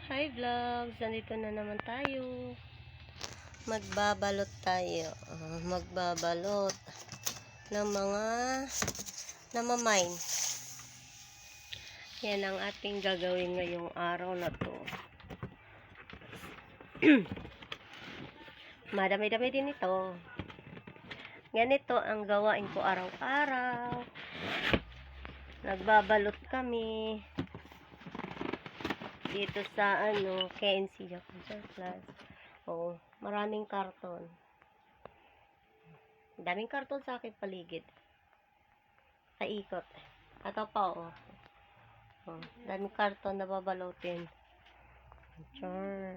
Hi vlogs, nandito na naman tayo. Magbabalot tayo. Magbabalot ng mga namamine. Yan ang ating gagawin ngayong araw na to. Madami-dami din ito. Ganito ang gawain ko araw-araw. Nagbabalot kami dito sa KNC Japan Surplus. Maraming karton. Daming karton sa akin paligid. Sa ikot. Ito pa daming karton na babalutin. Char.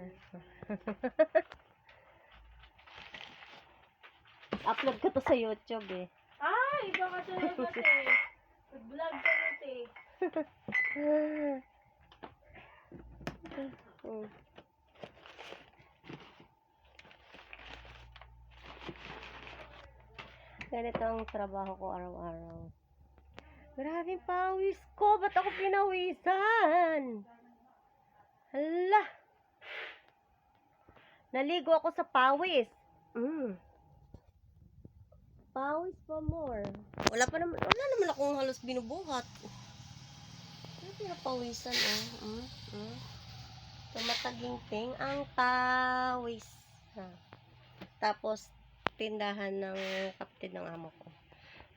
Upload ko to sa YouTube eh. Ikaw ka sunod kasi. Nag-vlog ka natin eh. Ganito ang trabaho ko araw-araw. Maraming pawis ko. Ba't ako pinawisan? Hala. Naligo ako sa pawis. Pawis pa more. Wala naman akong halos binubuhat. Ano pinapawisan Tumataginting ang pawis. Tapos, tindahan ng kapatid ng amo ko.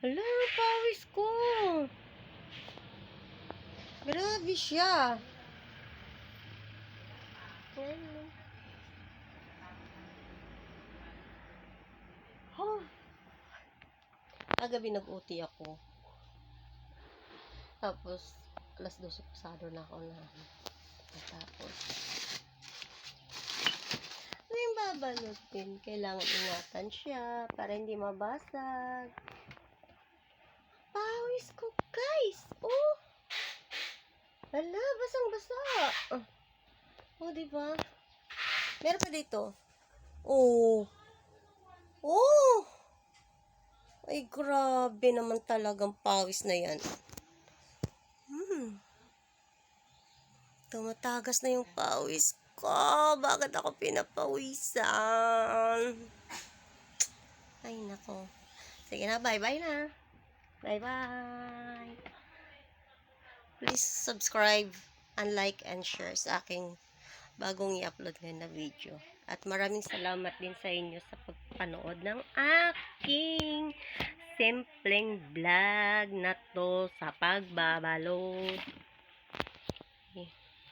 Hala, pawis ko. Grabe siya. Kagabi nag-uti ako. Tapos, alas 12 pasado na ako na. Tapos, yung babalutin, kailangan ingatan siya para hindi mabasag. Pawis ko, guys! Hala, basang-basa. Diba? Meron pa dito. Ay, grabe naman talagang pawis na yan. Tumatagas na yung pawis ko. Bakit ako pinapawisan? Ay, nako. Sige na, bye-bye na. Bye-bye. Please subscribe and like and share sa aking bagong i-upload ngayon na video. At maraming salamat din sa inyo sa pagpanood ng aking simpleng vlog na to sa pagbabalot.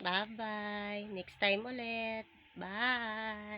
Bye-bye. Next time ulit. Bye.